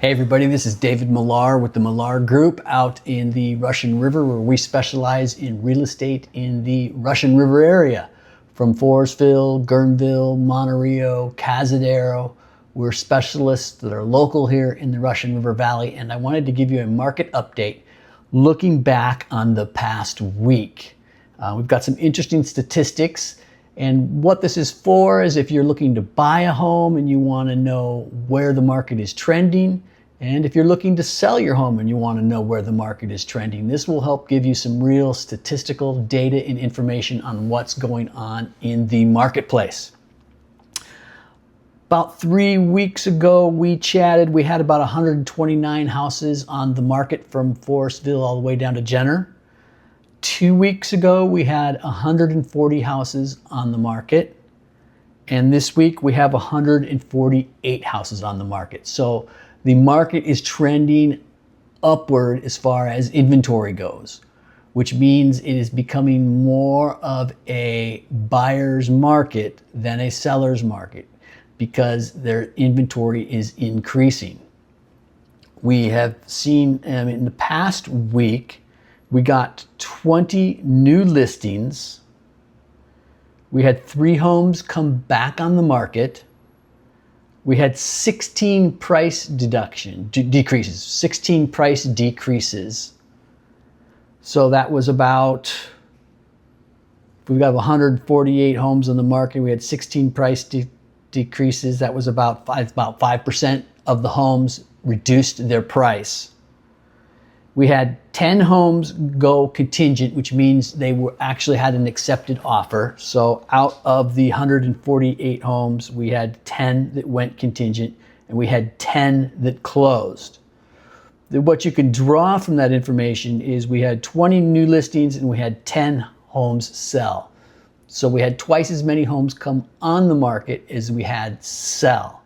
Hey everybody, this is David Millar with the Millar Group out in the Russian River, where we specialize in real estate in the Russian River area. From Forestville, Guerneville, Monte Rio, Cazadero. We're specialists that are local here in the Russian River Valley, and I wanted to give you a market update looking back on the past week. We've got some interesting statistics. And what this is for is if you're looking to buy a home and you want to know where the market is trending, and if you're looking to sell your home and you want to know where the market is trending, this will help give you some real statistical data and information on what's going on in the marketplace. About 3 weeks ago, we chatted. We had about 129 houses on the market from Forestville all the way down to Jenner. 2 weeks ago, we had 140 houses on the market. And this week, we have 148 houses on the market. So the market is trending upward as far as inventory goes, which means it is becoming more of a buyer's market than a seller's market because their inventory is increasing. We have seen in the past week, we got 20 new listings. We had 3 homes come back on the market. We had 16 price decreases, 16 price decreases. So that was about, we've got 148 homes on the market. We had 16 price decreases. That was about 5% of the homes reduced their price. We had 10 homes go contingent, which means they actually had an accepted offer. So out of the 148 homes, we had 10 that went contingent, and we had 10 that closed. What you can draw from that information is we had 20 new listings and we had 10 homes sell. So we had twice as many homes come on the market as we had sell.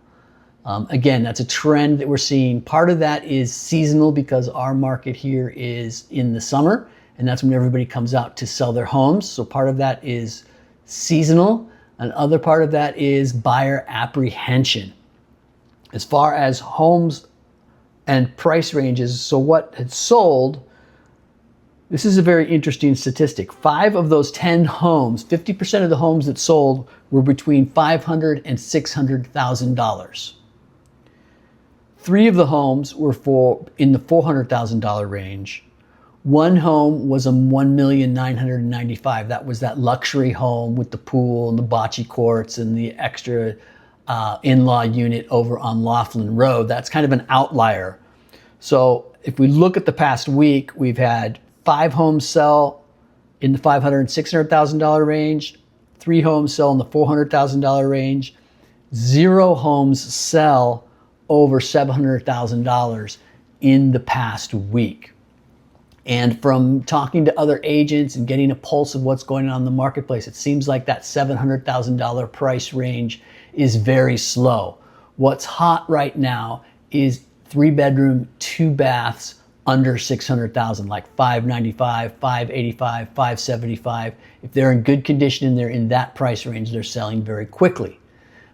Again, that's a trend that we're seeing. Part of that is seasonal because our market here is in the summer, and that's when everybody comes out to sell their homes. So part of that is seasonal. Another part of that is buyer apprehension. As far as homes and price ranges, so what had sold, this is a very interesting statistic. 5 of those 10 homes, 50% of the homes that sold were between $500,000 and $600,000. 3 of the homes were in the $400,000 range. 1 home was a $1,995,000. That was that luxury home with the pool and the bocce courts and the extra in-law unit over on Laughlin Road. That's kind of an outlier. So if we look at the past week, we've had 5 homes sell in the $500,000 and $600,000 range, 3 homes sell in the $400,000 range, 0 homes sell over $700,000 in the past week. And from talking to other agents and getting a pulse of what's going on in the marketplace, it seems like that $700,000 price range is very slow. What's hot right now is 3-bedroom, 2 baths under $600,000, like $595,000, $585,000, $575,000. If they're in good condition and they're in that price range, they're selling very quickly.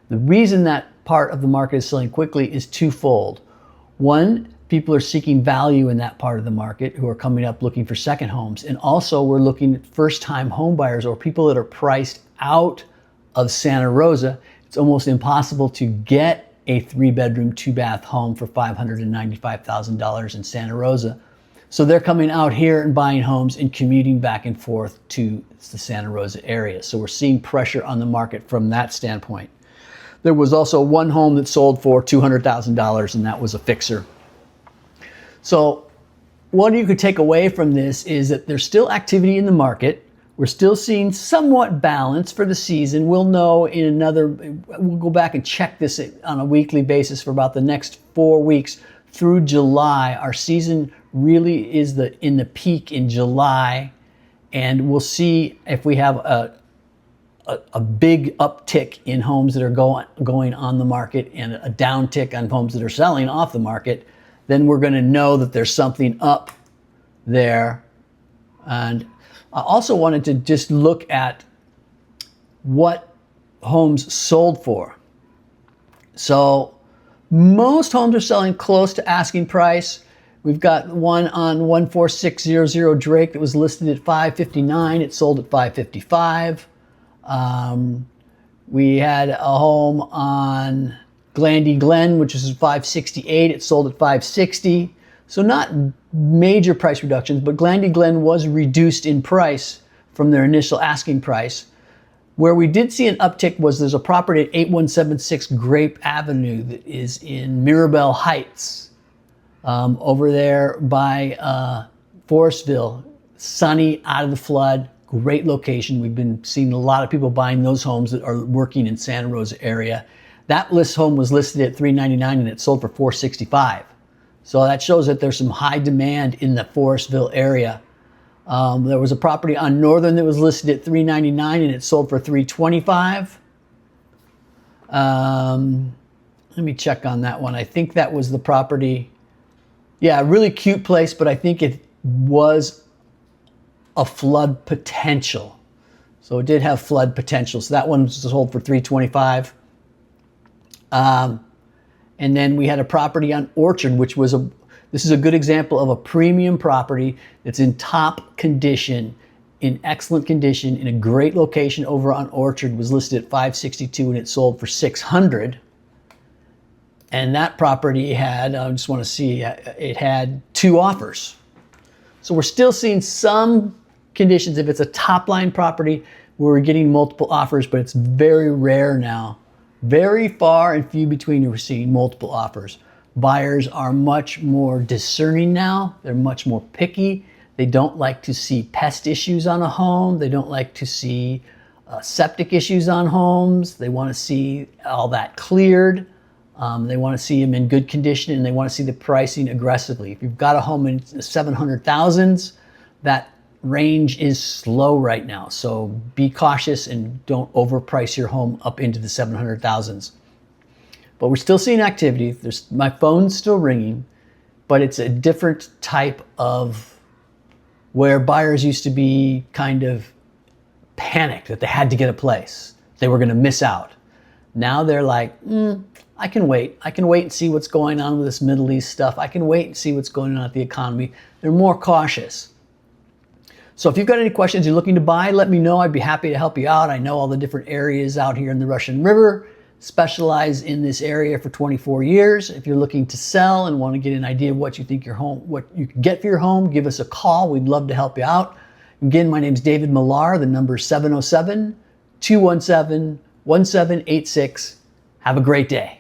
The reason that part of the market is selling quickly is twofold. One, people are seeking value in that part of the market who are coming up looking for second homes. And also we're looking at first-time home buyers or people that are priced out of Santa Rosa. It's almost impossible to get a 3-bedroom, 2-bath home for $595,000 in Santa Rosa. So they're coming out here and buying homes and commuting back and forth to the Santa Rosa area. So we're seeing pressure on the market from that standpoint. There was also 1 home that sold for $200,000, and that was a fixer. So what you could take away from this is that there's still activity in the market. We're still seeing somewhat balance for the season. We'll know we'll go back and check this on a weekly basis for about the next 4 weeks through July. Our season really is in the peak in July, and we'll see if we have a big uptick in homes that are going on the market and a downtick on homes that are selling off the market. Then we're going to know that there's something up there. And I also wanted to just look at what homes sold for. So Most homes are selling close to asking price. We've got one on 14600 Drake that was listed at $559. It sold at $555. We had a home on Glandy Glen, which is $568. It sold at $560. So not major price reductions, but Glandy Glen was reduced in price from their initial asking price. Where we did see an uptick was there's a property at 8176 Grape Avenue that is in Mirabel Heights, over there by Forestville. Sunny, out of the flood, great location. We've been seeing a lot of people buying those homes that are working in Santa Rosa area. That home was listed at $399 and it sold for $465. So that shows that there's some high demand in the Forestville area. There was a property on Northern that was listed at $399 and it sold for $325. Let me check on that one. I think that was the property. Yeah, really cute place, but I think it was a flood potential. So it did have flood potential. So that one was sold for $325. And then we had a property on Orchard, which was this is a good example of a premium property that's in top condition, in excellent condition, in a great location over on Orchard. It was listed at $562 and it sold for $600. And that property had, I just want to see, it had 2 offers. So we're still seeing some conditions. If it's a top line property, we're getting multiple offers, but it's very rare now. Very far and few between we're seeing multiple offers. Buyers are much more discerning now. They're much more picky. They don't like to see pest issues on a home. They don't like to see septic issues on homes. They want to see all that cleared. They want to see them in good condition, and they want to see the pricing aggressively. If you've got a home in the 700,000s, that range is slow right now. So be cautious and don't overprice your home up into the 700,000s. But we're still seeing activity. My phone's still ringing, but it's a different type of where buyers used to be kind of panicked that they had to get a place. They were going to miss out. Now they're like, I can wait. I can wait and see what's going on with this Middle East stuff. I can wait and see what's going on with the economy. They're more cautious. So if you've got any questions you're looking to buy, let me know. I'd be happy to help you out. I know all the different areas out here in the Russian River. Specialize in this area for 24 years. If you're looking to sell and want to get an idea of what you think what you can get for your home, give us a call. We'd love to help you out. Again, my name's David Millar. The number is 707-217-1786. Have a great day.